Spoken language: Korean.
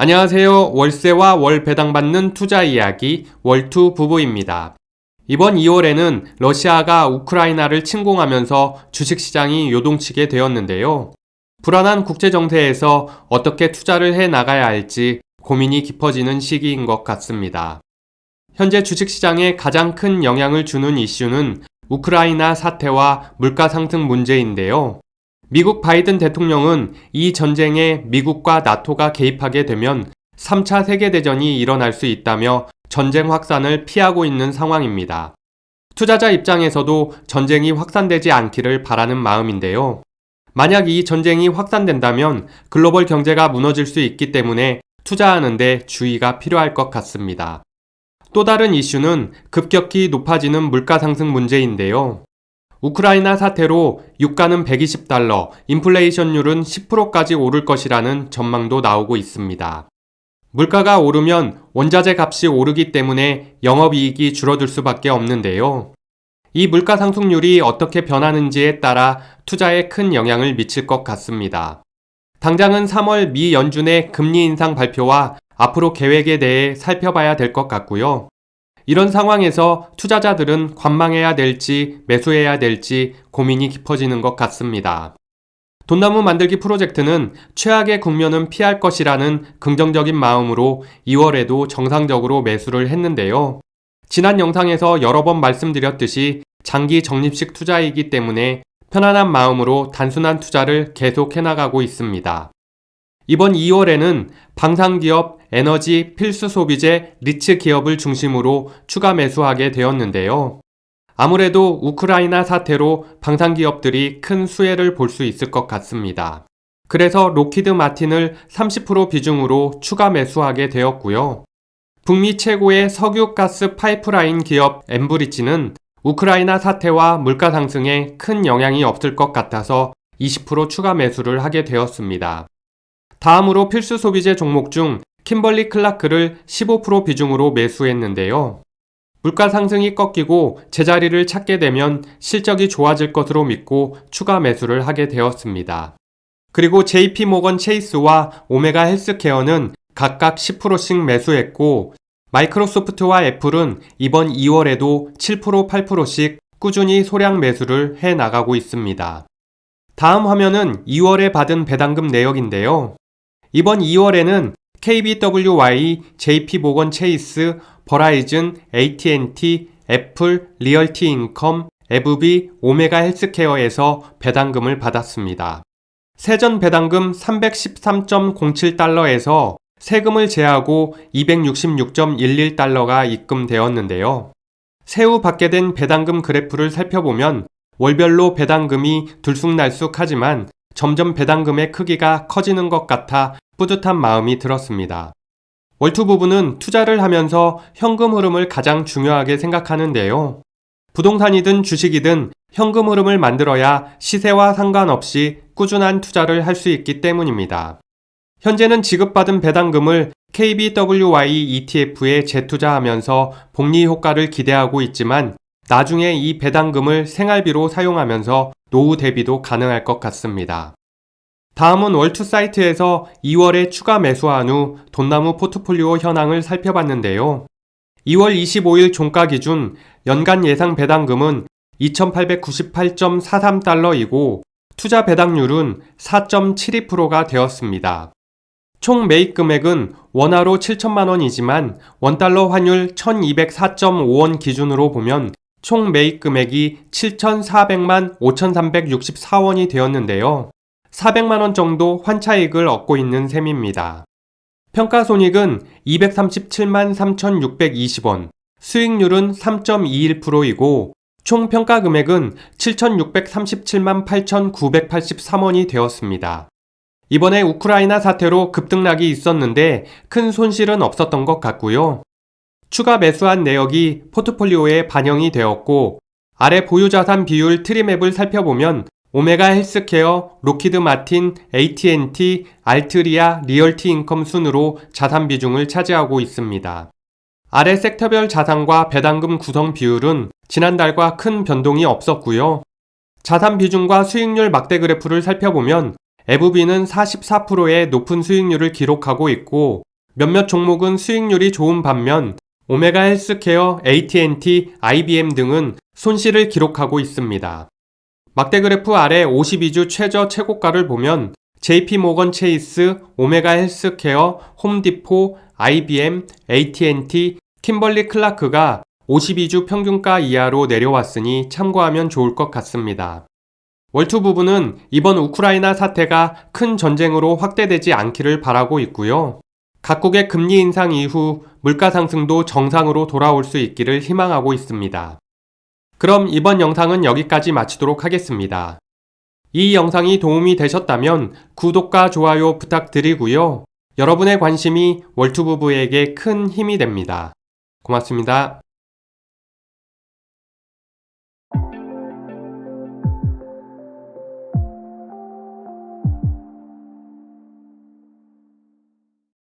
안녕하세요. 월세와 월 배당받는 투자 이야기 월투 부부입니다. 이번 2월에는 러시아가 우크라이나를 침공하면서 주식시장이 요동치게 되었는데요. 불안한 국제정세에서 어떻게 투자를 해 나가야 할지 고민이 깊어지는 시기인 것 같습니다. 현재 주식시장에 가장 큰 영향을 주는 이슈는 우크라이나 사태와 물가 상승 문제인데요. 미국 바이든 대통령은 이 전쟁에 미국과 나토가 개입하게 되면 3차 세계대전이 일어날 수 있다며 전쟁 확산을 피하고 있는 상황입니다. 투자자 입장에서도 전쟁이 확산되지 않기를 바라는 마음인데요. 만약 이 전쟁이 확산된다면 글로벌 경제가 무너질 수 있기 때문에 투자하는데 주의가 필요할 것 같습니다. 또 다른 이슈는 급격히 높아지는 물가 상승 문제인데요. 우크라이나 사태로 유가는 $120, 인플레이션율은 10%까지 오를 것이라는 전망도 나오고 있습니다. 물가가 오르면 원자재 값이 오르기 때문에 영업이익이 줄어들 수밖에 없는데요. 이 물가 상승률이 어떻게 변하는지에 따라 투자에 큰 영향을 미칠 것 같습니다. 당장은 3월 미 연준의 금리 인상 발표와 앞으로 계획에 대해 살펴봐야 될 것 같고요. 이런 상황에서 투자자들은 관망해야 될지 매수해야 될지 고민이 깊어지는 것 같습니다. 돈나무 만들기 프로젝트는 최악의 국면은 피할 것이라는 긍정적인 마음으로 2월에도 정상적으로 매수를 했는데요. 지난 영상에서 여러 번 말씀드렸듯이 장기 적립식 투자이기 때문에 편안한 마음으로 단순한 투자를 계속 해나가고 있습니다. 이번 2월에는 방산기업, 에너지, 필수 소비재, 리츠 기업을 중심으로 추가 매수하게 되었는데요. 아무래도 우크라이나 사태로 방산기업들이 큰 수혜를 볼 수 있을 것 같습니다. 그래서 록히드 마틴을 30% 비중으로 추가 매수하게 되었고요. 북미 최고의 석유 가스 파이프라인 기업 엠브리지는 우크라이나 사태와 물가 상승에 큰 영향이 없을 것 같아서 20% 추가 매수를 하게 되었습니다. 다음으로 필수 소비재 종목 중 킴벌리 클라크를 15% 비중으로 매수했는데요. 물가 상승이 꺾이고 제자리를 찾게 되면 실적이 좋아질 것으로 믿고 추가 매수를 하게 되었습니다. 그리고 JP모건 체이스와 오메가 헬스케어는 각각 10%씩 매수했고 마이크로소프트와 애플은 이번 2월에도 7%, 8%씩 꾸준히 소량 매수를 해 나가고 있습니다. 다음 화면은 2월에 받은 배당금 내역인데요. 이번 2월에는 KBWY, JP모건 체이스, 버라이즌, AT&T, 애플, 리얼티인컴, 에브비, 오메가 헬스케어에서 배당금을 받았습니다. 세전 배당금 313.07달러에서 세금을 제하고 266.11달러가 입금되었는데요. 세후 받게 된 배당금 그래프를 살펴보면 월별로 배당금이 들쑥날쑥하지만 점점 배당금의 크기가 커지는 것 같아 뿌듯한 마음이 들었습니다. 월투 부부는 투자를 하면서 현금 흐름을 가장 중요하게 생각하는데요. 부동산이든 주식이든 현금 흐름을 만들어야 시세와 상관없이 꾸준한 투자를 할 수 있기 때문입니다. 현재는 지급받은 배당금을 KBWY ETF에 재투자하면서 복리 효과를 기대하고 있지만 나중에 이 배당금을 생활비로 사용하면서 노후 대비도 가능할 것 같습니다. 다음은 월투 사이트에서 2월에 추가 매수한 후 돈나무 포트폴리오 현황을 살펴봤는데요. 2월 25일 종가 기준 연간 예상 배당금은 2,898.43달러이고 투자 배당률은 4.72%가 되었습니다. 총 매입 금액은 원화로 7천만 원이지만 원달러 환율 1,204.5원 기준으로 보면 총 매입 금액이 7,400만 5,364원이 되었는데요. 400만 원 정도 환차익을 얻고 있는 셈입니다. 평가손익은 237만 3,620원, 수익률은 3.21%이고 총 평가 금액은 7,637만 8,983원이 되었습니다. 이번에 우크라이나 사태로 급등락이 있었는데 큰 손실은 없었던 것 같고요. 추가 매수한 내역이 포트폴리오에 반영이 되었고 아래 보유자산 비율 트리맵을 살펴보면 오메가 헬스케어, 록히드 마틴, AT&T, 알트리아, 리얼티인컴 순으로 자산 비중을 차지하고 있습니다. 아래 섹터별 자산과 배당금 구성 비율은 지난달과 큰 변동이 없었고요. 자산 비중과 수익률 막대 그래프를 살펴보면 에브비는 44%의 높은 수익률을 기록하고 있고 몇몇 종목은 수익률이 좋은 반면 오메가 헬스케어, AT&T, IBM 등은 손실을 기록하고 있습니다. 막대 그래프 아래 52주 최저 최고가를 보면 JP모건 체이스, 오메가 헬스케어, 홈디포, IBM, AT&T, 킴벌리 클라크가 52주 평균가 이하로 내려왔으니 참고하면 좋을 것 같습니다. 월투 부분은 이번 우크라이나 사태가 큰 전쟁으로 확대되지 않기를 바라고 있고요. 각국의 금리 인상 이후 물가 상승도 정상으로 돌아올 수 있기를 희망하고 있습니다. 그럼 이번 영상은 여기까지 마치도록 하겠습니다. 이 영상이 도움이 되셨다면 구독과 좋아요 부탁드리고요. 여러분의 관심이 월투부부에게 큰 힘이 됩니다. 고맙습니다.